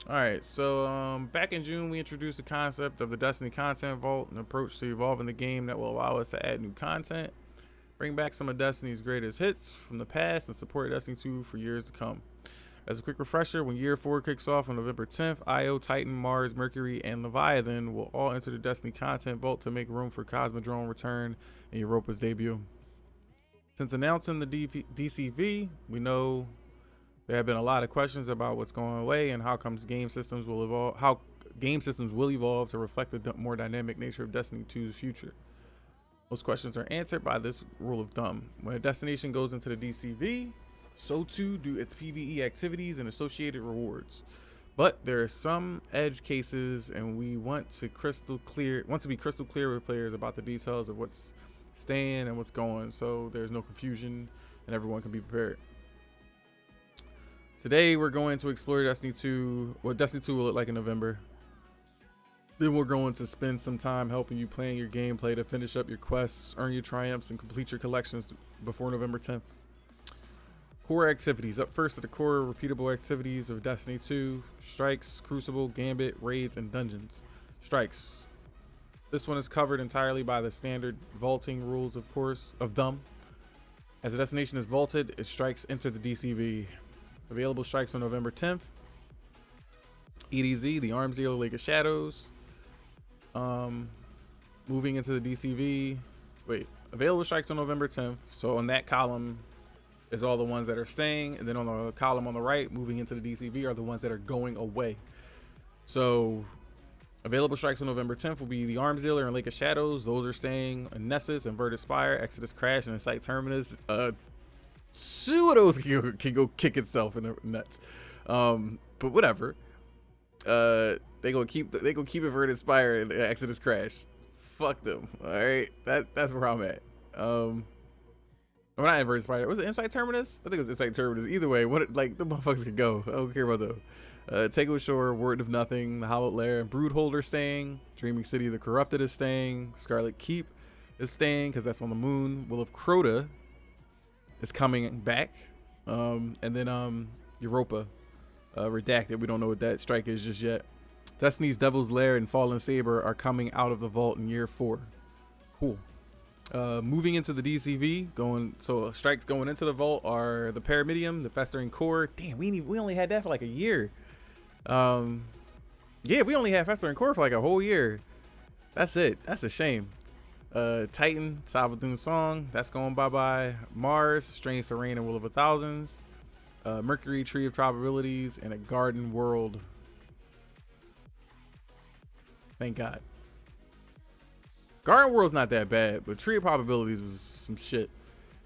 All right, so back in June, we introduced the concept of the Destiny Content Vault, an approach to evolving the game that will allow us to add new content, bring back some of Destiny's greatest hits from the past, and support Destiny 2 for years to come. As a quick refresher, when Year 4 kicks off on November 10th, Io, Titan, Mars, Mercury, and Leviathan will all enter the Destiny Content Vault to make room for Cosmodrome Return and Europa's debut. Since announcing the DCV, we know there have been a lot of questions about what's going away and how comes game systems will evolve. How game systems will evolve to reflect the more dynamic nature of Destiny 2's future. Most questions are answered by this rule of thumb: when a destination goes into the DCV, so too do its PvE activities and associated rewards. But there are some edge cases, and we want to be crystal clear with players about the details of what's staying and what's going, so there's no confusion and everyone can be prepared. Today, we're going to explore Destiny 2, what Destiny 2 will look like in November. Then we're going to spend some time helping you plan your gameplay to finish up your quests, earn your triumphs, and complete your collections before November 10th. Core activities. Up first are the core repeatable activities of Destiny 2: Strikes, Crucible, Gambit, Raids, and Dungeons. Strikes. This one is covered entirely by the standard vaulting rules, of course, of Dumb. As a destination is vaulted, its strikes enter the DCV. Available strikes on November 10th. EDZ, the Arms Dealer, Lake of Shadows. Moving into the DCV. Available strikes on November 10th. So on that column is all the ones that are staying. And then on the column on the right, moving into the DCV, are the ones that are going away. So available strikes on November 10th will be the Arms Dealer and Lake of Shadows. Those are staying. Nessus, Inverted Spire, Exodus Crash, and Incite Terminus. Two of those can go kick itself in the nuts, but whatever. They gonna keep Inverted Spire and Exodus Crash. Fuck them. All right, that's where I'm at. Well, not Inverted Spire. Was it Incite Terminus? I think it was Incite Terminus. Either way, the motherfuckers can go. I don't care about those. Takeover Shore, Word of Nothing, the Hallowed Lair, and Broodholder staying. Dreaming City, the Corrupted is staying. Scarlet Keep is staying because that's on the moon. Will of Crota is coming back, and then Europa, Redacted. We don't know what that strike is just yet. Destiny's Devil's Lair and Fallen Saber are coming out of the vault in Year 4. Cool. Moving into the DCV, strikes going into the vault are the Pyramidium, the Festering Core. Damn, we only had that for like a year. Yeah, we only had Festering Core for like a whole year. That's it. That's a shame. Titan, Savathun Song, that's going bye-bye. Mars, Strange Terrain and Will of a Thousands. Mercury, Tree of Probabilities, and a Garden World. Thank God. Garden World's not that bad, but Tree of Probabilities was some shit.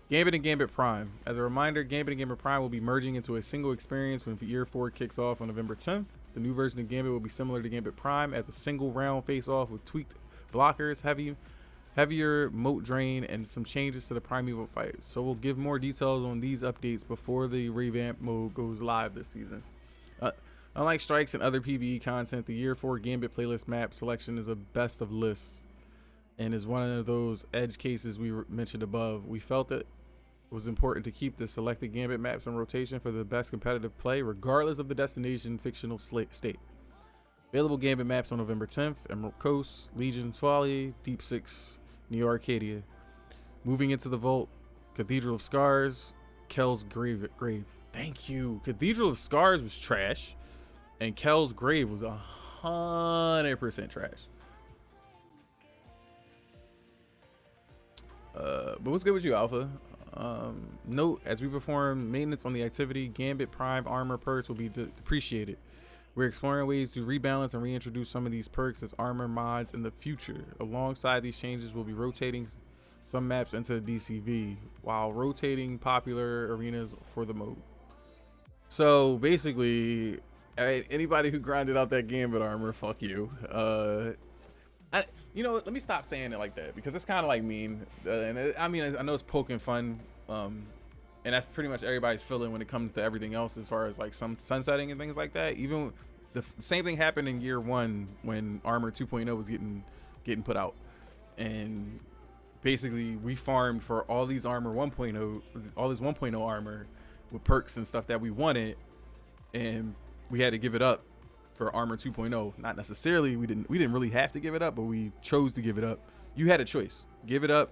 Gambit and Gambit Prime. As a reminder, Gambit and Gambit Prime will be merging into a single experience when Year 4 kicks off on November 10th. The new version of Gambit will be similar to Gambit Prime as a single round face-off with tweaked blockers, heavier moat drain, and some changes to the primeval fight. So we'll give more details on these updates before the revamped mode goes live this season. Unlike strikes and other PvE content, the Year 4 Gambit playlist map selection is a best of lists and is one of those edge cases we mentioned above. We felt that it was important to keep the selected Gambit maps in rotation for the best competitive play, regardless of the destination fictional state. Available Gambit maps on November 10th: Emerald Coast, Legion's Folly, Deep Six, Neo Arcadia. Moving into the vault, Cathedral of Scars, Kel's Grave. Thank you. Cathedral of Scars was trash, and Kel's Grave was 100% trash. But what's good with you, Alpha? Note, as we perform maintenance on the activity, Gambit Prime armor perks will be depreciated. We're exploring ways to rebalance and reintroduce some of these perks as armor mods in the future. Alongside these changes, we'll be rotating some maps into the DCV while rotating popular arenas for the mode. So basically, anybody who grinded out that Gambit armor, fuck you. Let me stop saying it like that because it's kind of like mean. I know it's poking fun, and that's pretty much everybody's feeling when it comes to everything else as far as like some sunsetting and things like that. Even the same thing happened in Year 1 when Armor 2.0 was getting put out, and basically we farmed for all these Armor 1.0, all this 1.0 armor with perks and stuff that we wanted, and we had to give it up for Armor 2.0. Not necessarily, we didn't really have to give it up, but we chose to give it up. You had a choice: give it up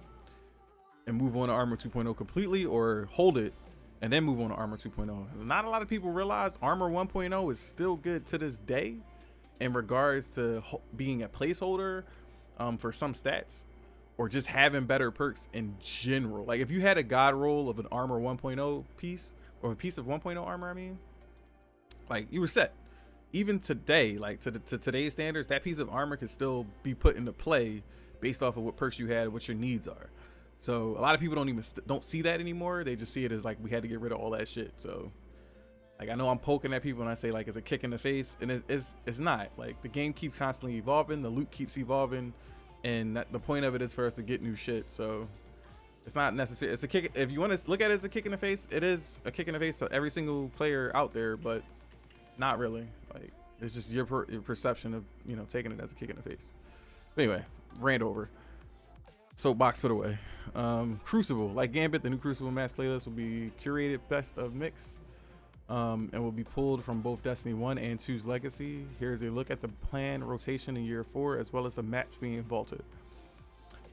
and move on to Armor 2.0 completely, or hold it and then move on to Armor 2.0. Not a lot of people realize Armor 1.0 is still good to this day in regards to being a placeholder for some stats, or just having better perks in general. Like if you had a god roll of an Armor 1.0 piece, or a piece of 1.0 armor, I mean, like you were set. Even today, like to today's standards, that piece of armor could still be put into play based off of what perks you had, what your needs are. So a lot of people don't see that anymore. They just see it as like, we had to get rid of all that shit. So like, I know I'm poking at people and I say like it's a kick in the face, and it's not. Like the game keeps constantly evolving, the loot keeps evolving, and the point of it is for us to get new shit. So it's not necessary. It's a kick. If you want to look at it as a kick in the face, it is a kick in the face to every single player out there, but not really. Like it's just your perception of, you know, taking it as a kick in the face. But anyway, rant over. Soapbox put away. Crucible, like Gambit, the new Crucible Mass playlist will be curated best of mix, and will be pulled from both Destiny 1 and 2's legacy. Here's a look at the planned rotation in year 4, as well as the maps being vaulted.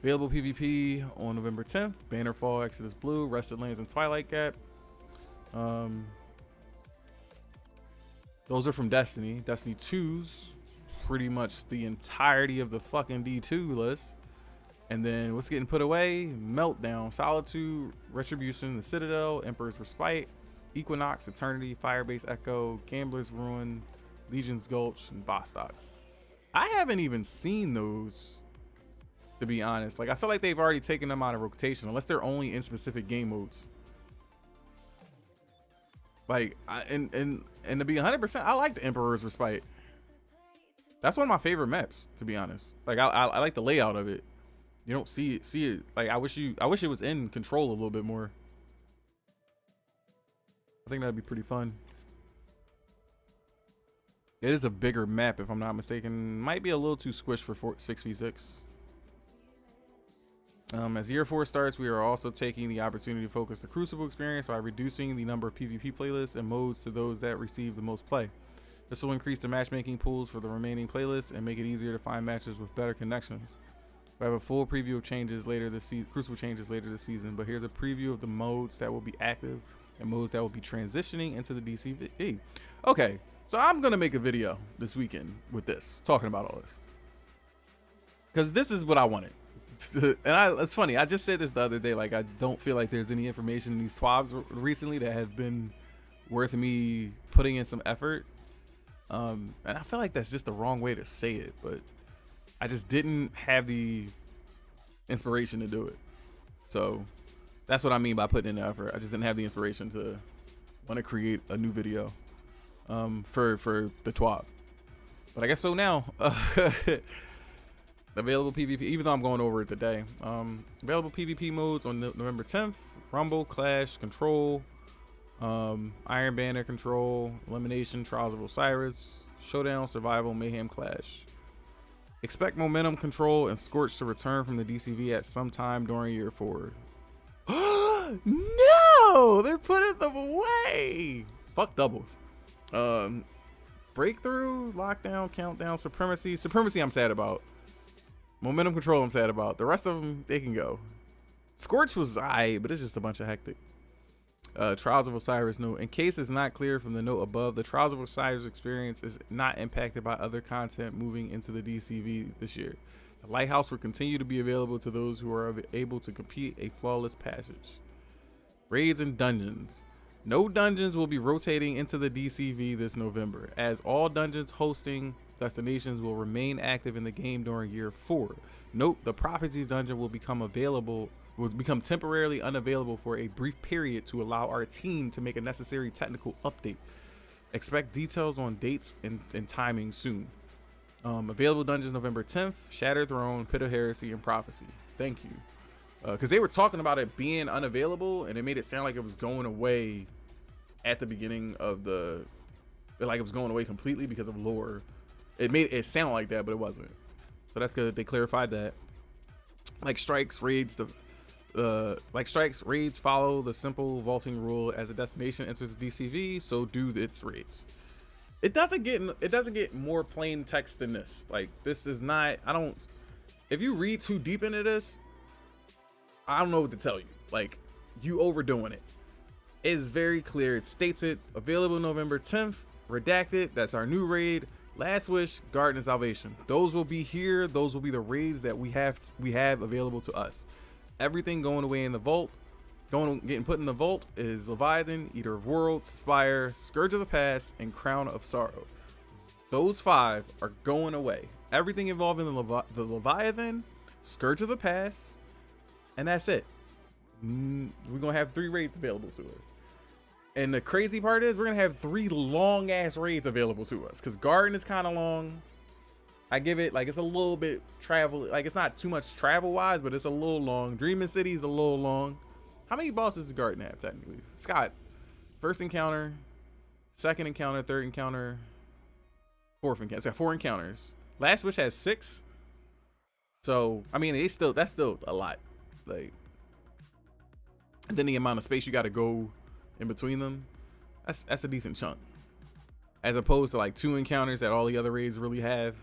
Available PvP on November 10th. Bannerfall, Exodus Blue, Rested Lands, and Twilight Gap. Those are from Destiny. Destiny 2's pretty much the entirety of the fucking D2 list. And then what's getting put away? Meltdown, Solitude, Retribution, The Citadel, Emperor's Respite, Equinox, Eternity, Firebase Echo, Gambler's Ruin, Legion's Gulch, and Bostock. I haven't even seen those, to be honest. Like I feel like they've already taken them out of rotation, unless they're only in specific game modes. Like and to be 100%, I like the Emperor's Respite. That's one of my favorite maps, to be honest. Like I like the layout of it. You don't see it. Like I wish it was in Control a little bit more. I think that'd be pretty fun. It is a bigger map, if I'm not mistaken. Might be a little too squished for 6v6. As year 4 starts, we are also taking the opportunity to focus the Crucible experience by reducing the number of PvP playlists and modes to those that receive the most play. This will increase the matchmaking pools for the remaining playlists and make it easier to find matches with better connections. We have a full preview of changes later this season, Crucible changes later this season, but here's a preview of the modes that will be active and modes that will be transitioning into the DCV. Okay, so I'm gonna make a video this weekend with this, talking about all this, because this is what I wanted. And it's funny, I just said this the other day, like I don't feel like there's any information in these TWABs recently that have been worth me putting in some effort. And I feel like that's just the wrong way to say it, but I just didn't have the inspiration to do it. So that's what I mean by putting in the effort. I just didn't have the inspiration to want to create a new video for the TWAB. But I guess so now. Available PvP, even though I'm going over it today. Available PvP modes on November 10th. Rumble, Clash, Control, Iron Banner, Control, Elimination, Trials of Osiris, Showdown, Survival, Mayhem, Clash. Expect Momentum, Control, and Scorch to return from the DCV at some time during year 4. No! They're putting them away! Fuck doubles. Breakthrough, Lockdown, Countdown, Supremacy. Supremacy I'm sad about. Momentum, Control I'm sad about. The rest of them, they can go. Scorch was aight, but it's just a bunch of hectic. Trials of Osiris note. In case it's not clear from the note above, the Trials of Osiris experience is not impacted by other content moving into the DCV this year. The Lighthouse will continue to be available to those who are able to complete a flawless passage. Raids and dungeons. No dungeons will be rotating into the DCV this November, as all dungeons hosting destinations will remain active in the game during year 4. Note, the Prophecies dungeon will become temporarily unavailable for a brief period to allow our team to make a necessary technical update. Expect details on dates and timing soon. Available dungeons November 10th, Shattered Throne, Pit of Heresy, and Prophecy. Thank you. Because they were talking about it being unavailable, and it made it sound like it was going away at the beginning of like it was going away completely because of lore. It made it sound like that, but it wasn't. So that's good. They clarified that. Like strikes, raids follow the simple vaulting rule. As a destination enters DCV, so do its raids. It doesn't get more plain text than this. Like, this is not, I don't, if you read too deep into this, I don't know what to tell you. Like, you overdoing it. It is very clear. It states it, available November 10th, redacted. That's our new raid. Last Wish, Garden of Salvation. Those will be here. Those will be the raids that we have available to us. Everything going away in the vault, getting put in the vault is Leviathan, Eater of Worlds, Spire, Scourge of the Past, and Crown of Sorrow. Those 5 are going away. Everything involving the Leviathan, Scourge of the Past, and that's it. We're gonna have 3 raids available to us. And the crazy part is we're gonna have 3 long ass raids available to us, because Garden is kind of long. I give it, like, it's a little bit travel, like, it's not too much travel wise, but it's a little long. Dreaming City is a little long. How many bosses does Garden have technically? Scott, first encounter, second encounter, third encounter, fourth encounter. It's got 4 encounters. Last Wish has 6. So I mean, that's still a lot. Like, and then the amount of space you got to go in between them, that's a decent chunk, as opposed to like 2 encounters that all the other raids really have.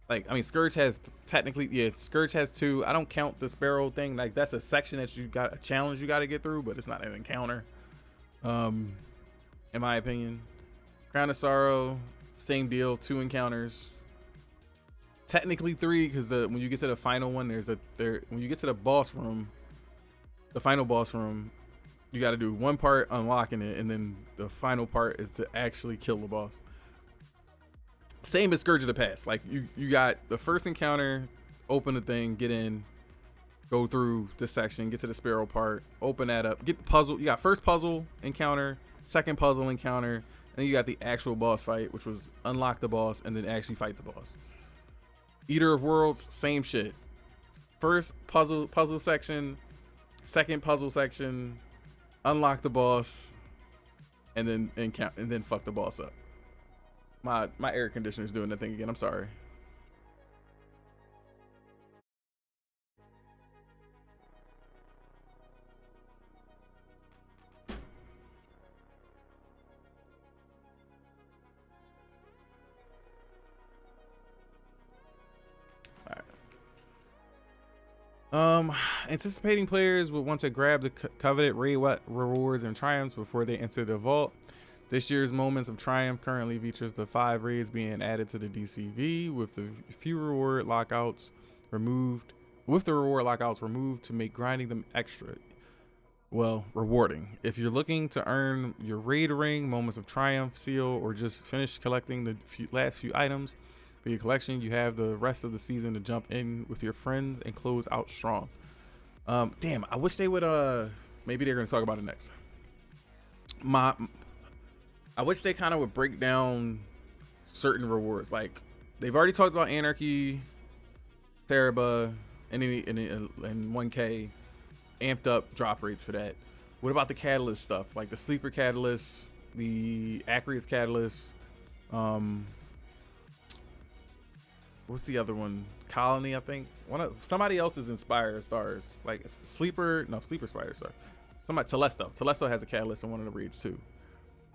Like, I mean, Scourge has technically, yeah, Scourge has 2. I don't count the Sparrow thing. Like, that's a section that you got, a challenge you got to get through, but it's not an encounter, in my opinion. Crown of Sorrow, same deal, 2 encounters. Technically 3, because when you get to the final one, when you get to the boss room, the final boss room, you got to do 1 part unlocking it, and then the final part is to actually kill the boss. Same as Scourge of the Past. Like, you got the first encounter, open the thing, get in, go through this section, get to the Sparrow part, open that up, get the puzzle. You got first puzzle encounter, second puzzle encounter, and then you got the actual boss fight, which was unlock the boss and then actually fight the boss. Eater of Worlds, same shit. First puzzle section, second puzzle section, unlock the boss, and then fuck the boss up. My air conditioner's doing that thing again. I'm sorry. Anticipating players would want to grab the coveted raid rewards and triumphs before they enter the vault. This year's Moments of Triumph currently features the 5 raids being added to the DCV, with the reward lockouts removed to make grinding them extra, well, rewarding. If you're looking to earn your raid ring, Moments of Triumph seal, or just finish collecting the last few items for your collection, you have the rest of the season to jump in with your friends and close out strong. Damn, I wish they would, maybe they're going to talk about it next. I wish they kind of would break down certain rewards. Like, they've already talked about Anarchy, Teraba, and 1K, amped up drop rates for that. What about the Catalyst stuff? Like the Sleeper Catalyst, the Aquarius Catalyst, what's the other one? Colony, I think. Somebody else's Inspire Stars. Like Sleeper Spire Star. Telesto. Telesto has a Catalyst in one of the raids too.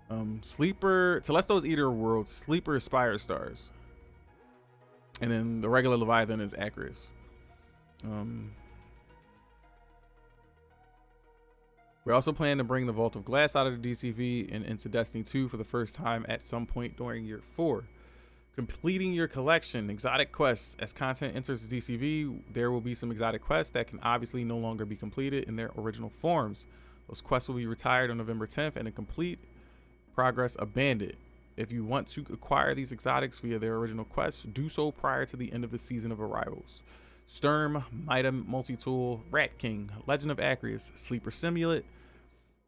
Telesto's Eater of Worlds, Sleeper Spire Stars, and then the regular Leviathan is Aquarius. We also plan to bring the Vault of Glass out of the DCV and into Destiny 2 for the first time at some point during year 4. Completing your collection, exotic quests. As content enters the DCV, there will be some exotic quests that can obviously no longer be completed in their original forms. Those quests will be retired on November 10th and in complete progress abandoned. If you want to acquire these exotics via their original quests, do so prior to the end of the season of arrivals. Sturm, Mida Multi-Tool, Rat King, Legend of Aquarius, Sleeper Simulate,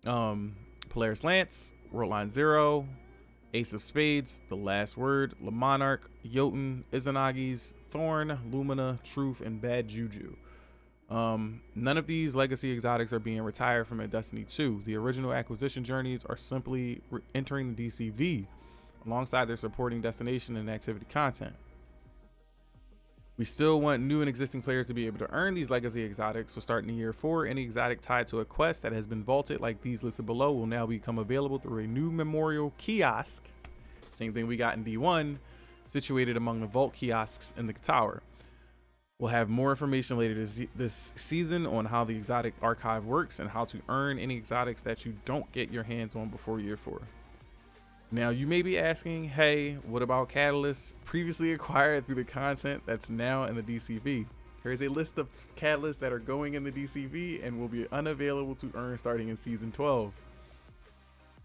Polaris Lance, Worldline Zero, Ace of Spades, The Last Word, Le Monarch, Jotun, Izanagi's, Thorn, Lumina, Truth, and Bad Juju. None of these legacy exotics are being retired from Destiny 2. The original acquisition journeys are simply entering the DCV alongside their supporting destination and activity content. We still want new and existing players to be able to earn these legacy exotics, so starting in year 4, any exotic tied to a quest that has been vaulted like these listed below will now become available through a new memorial kiosk Same thing we got in D1, situated among the vault kiosks in the tower. We'll have more information later this season on how the exotic archive works and how to earn any exotics that you don't get your hands on before year 4. Now, you may be asking, hey, what about catalysts previously acquired through the content that's now in the DCV? Here's a list of catalysts that are going in the DCV and will be unavailable to earn starting in Season 12.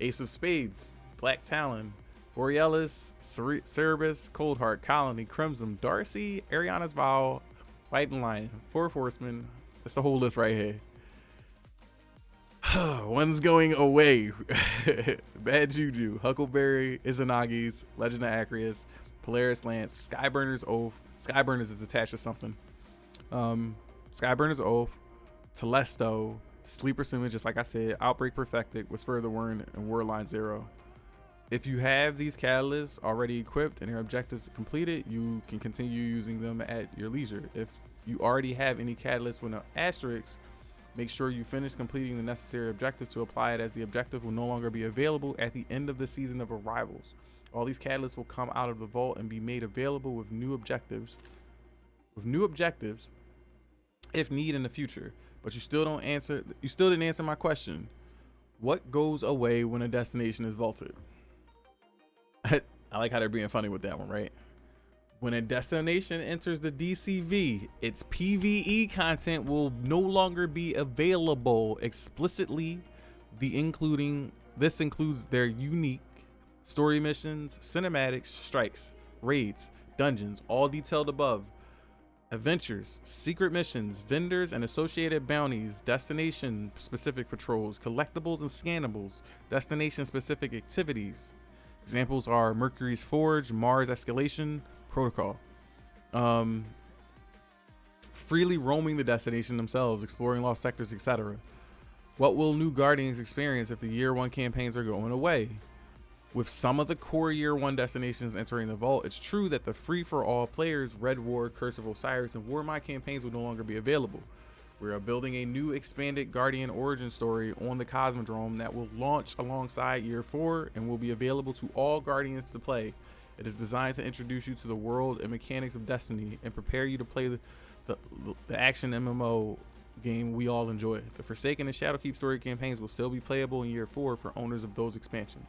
Ace of Spades, Black Talon, Borealis, Cerberus, Coldheart, Colony, Crimson, Darcy, Ariana's Vow, Fighting Lion, Four Horsemen. That's the whole list right here. One's going away. Bad Juju, Huckleberry, Izanagi's, Legend of Acreus, Polaris Lance, Skyburner's Oath. Skyburner's is attached to something. Skyburner's Oath, Telesto, Sleeper Summon, just like I said, Outbreak Perfected, Whisper of the Wyrm, and Warline 0. If you have these catalysts already equipped and your objectives completed, you can continue using them at your leisure. If you already have any catalysts with an asterisk, make sure you finish completing the necessary objectives to apply it, as the objective will no longer be available at the end of the season of arrivals. All these catalysts will come out of the vault and be made available with new objectives if need in the future. But you still didn't answer my question. What goes away when a destination is vaulted? I like how they're being funny with that one, right? When a destination enters the DCV, its PvE content will no longer be available explicitly. This includes their unique story missions, cinematics, strikes, raids, dungeons, all detailed above, adventures, secret missions, vendors and associated bounties, destination specific patrols, collectibles and scannables, destination specific activities. Examples are Mercury's Forge, Mars Escalation, Protocol. Freely roaming the destination themselves, exploring lost sectors, etc. What will new Guardians experience if the Year 1 campaigns are going away? With some of the core Year 1 destinations entering the vault, it's true that the free-for-all players, Red War, Curse of Osiris, and War My campaigns will no longer be available. We are building a new expanded Guardian origin story on the Cosmodrome that will launch alongside Year 4 and will be available to all Guardians to play. It is designed to introduce you to the world and mechanics of Destiny and prepare you to play the action MMO game we all enjoy. The Forsaken and Shadowkeep story campaigns will still be playable in Year 4 for owners of those expansions.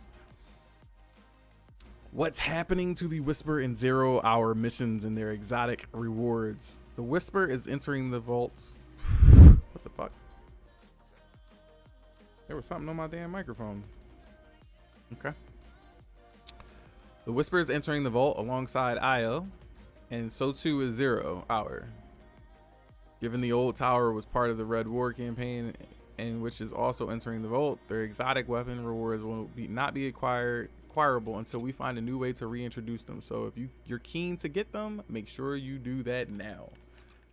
What's happening to the Whisper and 0 Hour missions and their exotic rewards? The Whisper is entering the vaults. What the fuck? There was something on my damn microphone. Okay. The Whisper is entering the vault alongside Io, and so too is 0 Hour. Given the old tower was part of the Red War campaign, and which is also entering the vault, their exotic weapon rewards will not be acquirable until we find a new way to reintroduce them. So if you're keen to get them, make sure you do that now.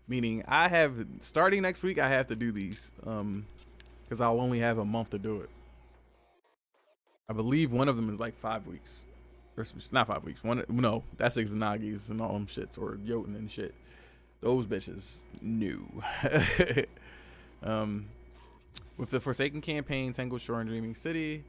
Meaning, starting next week, I have to do these, because I'll only have a month to do it. I believe one of them is like 5 weeks. Or not 5 weeks. No, that's Izanagi's and all them shits, or Jotun and shit. Those bitches, new. With the Forsaken campaign, Tangled Shore and Dreaming City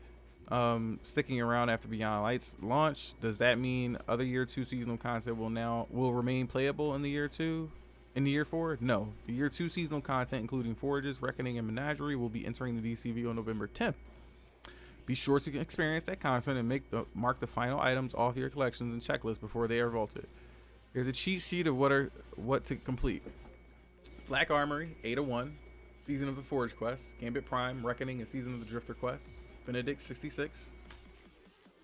sticking around after Beyond Light's launch, does that mean other Year 2 seasonal content will remain playable in the Year 2? In the Year 4? No. The Year 2 seasonal content, including Forages, Reckoning, and Menagerie, will be entering the DCV on November 10th. Be sure to experience that content and mark the final items off your collections and checklists before they are vaulted. Here's a cheat sheet of what to complete. Black Armory, 801, Season of the Forge quest, Gambit Prime, Reckoning, and Season of the Drifter quest, Benedict 66.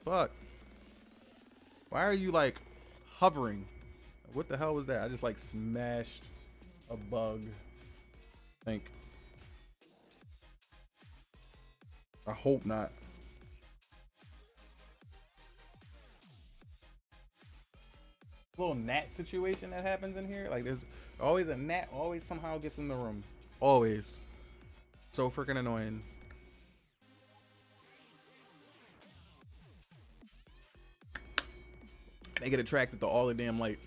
Fuck. Why are you like hovering? What the hell was that? I just like smashed a bug. I hope not. Little gnat situation that happens in here. Like there's always a gnat, always somehow gets in the room. Always. So freaking annoying. They get attracted to all the damn light.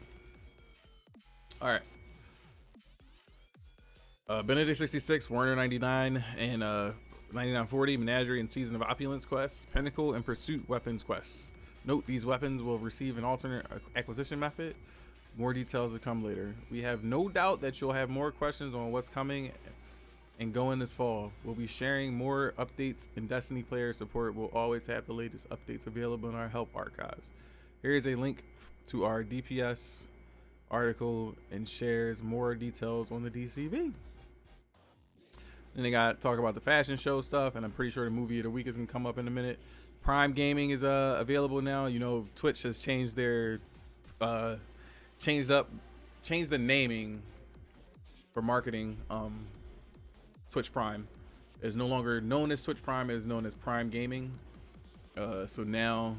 Alright. Benedict 66, Warner 99, and 9940, Menagerie and Season of Opulence quests, Pinnacle and Pursuit weapons quests. Note these weapons will receive an alternate acquisition method. More details to come later. We have no doubt that you'll have more questions on what's coming and going this fall. We'll be sharing more updates, and Destiny player support will always have the latest updates available in our help archives. Here is a link to our DPS article and shares more details on the DCV. Then they got talk about the fashion show stuff, and I'm pretty sure the movie of the week is gonna come up in a minute. Prime Gaming is available now. You know, Twitch has changed their changed the naming for marketing. Twitch Prime is no longer known as Twitch Prime, it is known as Prime Gaming. So now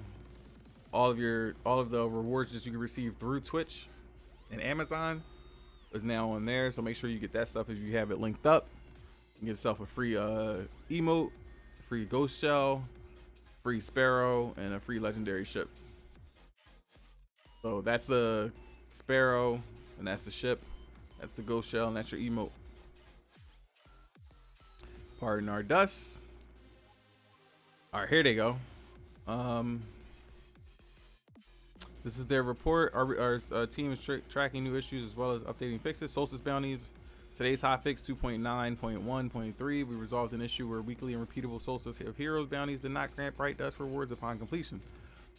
all of the rewards that you can receive through Twitch and Amazon is now on there. So make sure you get that stuff if you have it linked up. You get yourself a free emote, free ghost shell, free sparrow, and a free legendary ship. So that's the sparrow, and that's the ship. That's the ghost shell, and that's your emote. Pardon our dust. All right, here they go. This is their report. Our team is tracking new issues as well as updating fixes. Solstice bounties. Today's hotfix 2.9.1.3. We resolved an issue where weekly and repeatable Solstice of Heroes bounties did not grant Bright Dust rewards upon completion.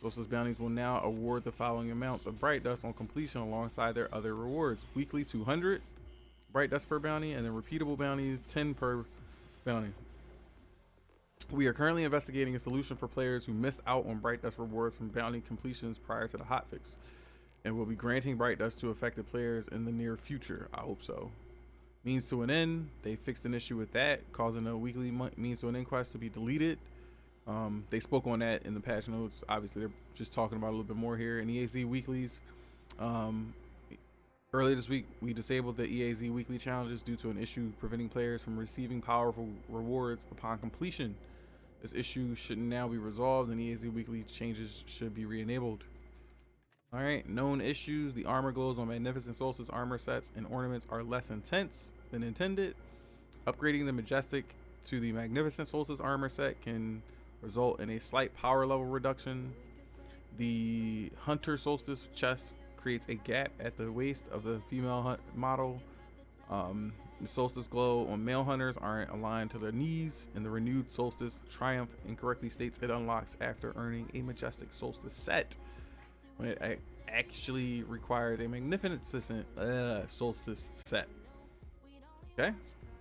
Solstice bounties will now award the following amounts of Bright Dust on completion alongside their other rewards. Weekly 200 Bright Dust per bounty, and then repeatable bounties 10 per bounty. We are currently investigating a solution for players who missed out on Bright Dust rewards from bounty completions prior to the hotfix, and will be granting Bright Dust to affected players in the near future. I hope so. Means to an end. They fixed an issue with that, causing a weekly means to an end quest to be deleted. They spoke on that in the patch notes. Obviously, they're just talking about a little bit more here. In EAZ weeklies, earlier this week, we disabled the EAZ weekly challenges due to an issue preventing players from receiving powerful rewards upon completion. This issue should now be resolved, and EAZ weekly changes should be re-enabled. All right, known issues. The armor glows on Magnificent Solstice armor sets and ornaments are less intense than intended. Upgrading the Majestic to the Magnificent Solstice armor set can result in a slight power level reduction. The Hunter Solstice chest creates a gap at the waist of the female model. The Solstice glow on male hunters aren't aligned to the knees, and the renewed Solstice Triumph incorrectly states it unlocks after earning a Majestic Solstice set, when it actually requires a Magnificent Solstice set. Okay,